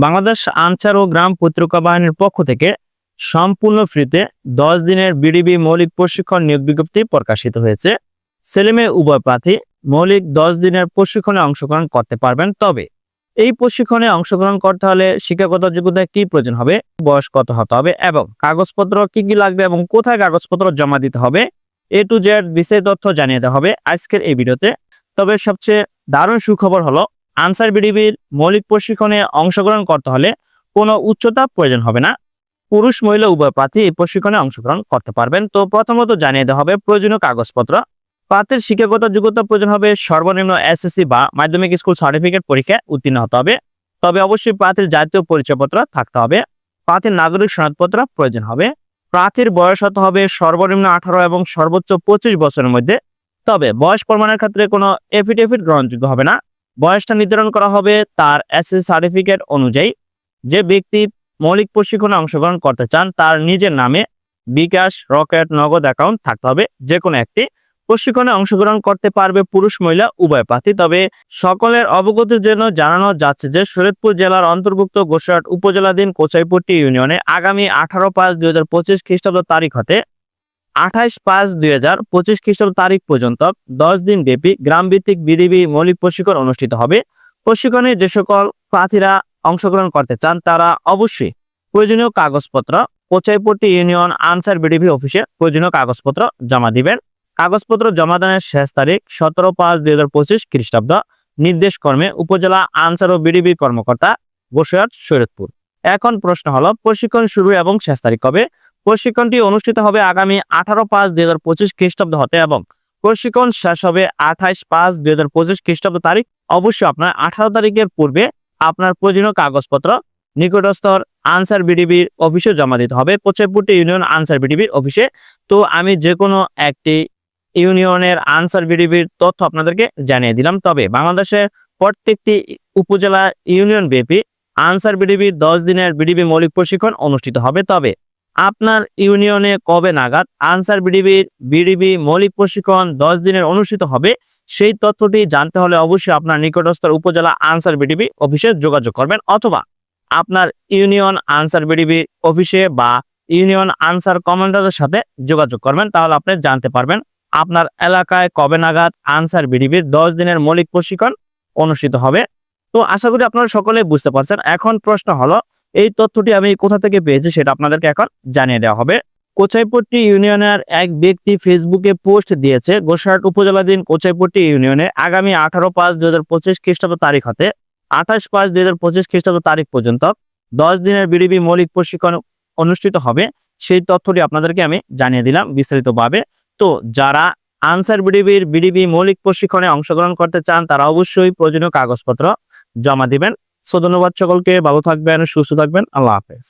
বাংলাদেশ আনসার ও গ্রাম প্রতিরক্ষা বাহিনীর পক্ষ থেকে সম্পূর্ণ ফ্রিতে 10 দিনের বিডিবি মৌলিক প্রশিক্ষণ নিয়োগ বিজ্ঞপ্তি প্রকাশিত হয়েছে। ছেলেমেয়ে উভয় প্রার্থী মৌলিক 10 দিনের প্রশিক্ষণে অংশগ্রহণ করতে পারবেন। তবে এই প্রশিক্ষণে অংশগ্রহণ করতে হলে শিক্ষাগত যোগ্যতায় কি প্রয়োজন হবে, বয়স কত হতে হবে এবং কাগজপত্র কি কি লাগবে এবং কোথায় কাগজপত্র জমা দিতে হবে, A to Z বিস্তারিত তথ্য জানিয়ে দেওয়া হবে আজকের এই ভিডিওতে। তবে সবচেয়ে দারুণ সুখবর হলো আনসার বিডিবির মৌলিক প্রশিক্ষণে অংশগ্রহণ করতে হলে কোনো উচ্চতা প্রয়োজন হবে না। পুরুষ মহিলা উভয় প্রার্থী এই প্রশিক্ষণে অংশগ্রহণ করতে পারবেন। তো প্রথমত জানিয়ে দেওয়া হবে প্রয়োজনীয় কাগজপত্র। প্রার্থীর শিক্ষাগত যোগ্যতা প্রয়োজন হবে সর্বনিম্ন SSC বা মাধ্যমিক স্কুল সার্টিফিকেট পরীক্ষায় উত্তীর্ণ হতে হবে। তবে অবশ্যই প্রার্থীর জাতীয় পরিচয়পত্র থাকতে হবে। প্রার্থীর নাগরিক সনদপত্র প্রয়োজন হবে। প্রার্থীর বয়স হতে হবে সর্বনিম্ন 18 এবং সর্বোচ্চ 25 বছরের মধ্যে। তবে বয়স প্রমাণের ক্ষেত্রে কোনো এফিডেভিট গ্রহণযোগ্য হবে না। বয়সটা নির্ধারণ করা হবে তার SSC সার্টিফিকেট অনুযায়ী। যে ব্যক্তি মৌলিক প্রশিক্ষণে অংশগ্রহণ করতে চান তার নিজের নামে বিকাশ, রকেট, নগদ অ্যাকাউন্ট থাকতে হবে যে কোনো একটি। প্রশিক্ষণে অংশগ্রহণ করতে পারবে পুরুষ মহিলা উভয় প্রার্থী। তবে সকলের অবগতির জন্য জানানো যাচ্ছে যে শরীয়তপুর জেলার অন্তর্ভুক্ত গোসাইরহাট উপজেলাধীন কোচাইপট্টি ইউনিয়নে আগামী 18/5/2025 খ্রিস্টাব্দ তারিখ হতে 28/5/2025 খ্রিস্টাব্দ তারিখ পর্যন্ত 10 দিন ব্যাপী গ্রামভিত্তিক বিডিবি মৌলিক প্রশিক্ষণ অনুষ্ঠিত হবে। প্রশিক্ষণে যে সকল প্রার্থীরা অংশগ্রহণ করতে চান তারা অবশ্যই প্রয়োজনীয় কাগজপত্র কোচাইপট্টি ইউনিয়ন আনসার বিডিবি অফিসে প্রয়োজনীয় কাগজপত্র জমা দিবেন। কাগজপত্র জমাদানের শেষ তারিখ 17/5/2025 খ্রিস্টাব্দ। নির্দেশ কর্মে উপজেলা আনসার ও বিডিবি কর্মকর্তা গোসাইরহাট শরীয়তপুর। এখন প্রশ্ন হলো প্রশিক্ষণ শুরু এবং শেষ তারিখ কবে? প্রশিক্ষণটি অনুষ্ঠিত হবে আগামী 18/5/2025 খ্রিস্টাব্দ হতে এবং প্রশিক্ষণ শেষ হবে 28/5/2025 খ্রিস্টাব্দ তারিখ। অবশ্যই আপনার 18 তারিখের পূর্বে আপনার প্রয়োজনীয় কাগজপত্র নিকটস্থ আনসার বিডিবির অফিসে জমা দিতে হবে, কোচাইপট্টি ইউনিয়ন আনসার বিডিবির অফিসে। তো আমি যে কোনো একটি ইউনিয়নের আনসার বিডিবির তথ্য আপনাদেরকে জানিয়ে দিলাম। তবে বাংলাদেশের প্রত্যেকটি উপজেলা ইউনিয়ন ব্যাপী আনসার বিডিবির 10 দিনের বিডিবি মৌলিক প্রশিক্ষণ অনুষ্ঠিত হবে। তবে আপনার ইউনিয়নে কবে নাগাদ আনসার বিডিবি মৌলিক প্রশিক্ষণ 10 দিনের অনুষ্ঠিত হবে সেই তথ্যটি জানতে হলে অবশ্যই আপনার নিকটস্থ উপজেলা আনসার বিডিবি অফিসে যোগাযোগ করবেন, অথবা আপনার ইউনিয়ন আনসার বিডিবি অফিসে বা ইউনিয়ন আনসার কমান্ডারের সাথে যোগাযোগ করবেন। তাহলে আপনি জানতে পারবেন আপনার এলাকায় কবে নাগাদ আনসার বিডিবির 10 দিনের মৌলিক প্রশিক্ষণ অনুষ্ঠিত হবে। তো আশা করি আপনারা সকলে বুঝতে পারছেন। এখন প্রশ্ন হলো এই তথ্যটি আমি কোথা থেকে পেয়েছি সেটা আপনাদেরকে এখন জানিয়ে দেওয়া হবে। কোচাইপট্টি ইউনিয়নের এক ব্যক্তি ফেসবুকে পোস্ট দিয়েছে গোসাইরহাট উপজেলাধীন কোচাইপট্টি ইউনিয়নে আগামী 18/5/2025 খ্রিস্টাব্দ তারিখ হতে 28/5/2025 খ্রিস্টাব্দ তারিখ পর্যন্ত 10 দিনের বিডিবি মৌলিক প্রশিক্ষণ অনুষ্ঠিত হবে। সেই তথ্যটি আপনাদেরকে আমি জানিয়ে দিলাম বিস্তারিতভাবে। তো যারা আনসার বিডিবি মৌলিক প্রশিক্ষণে অংশগ্রহণ করতে চান তারা অবশ্যই প্রয়োজনীয় কাগজপত্র জমা দিবেন। ধন্যবাদ সকলকে, ভালো থাকবেন, সুস্থ থাকবেন, আল্লাহ হাফেজ।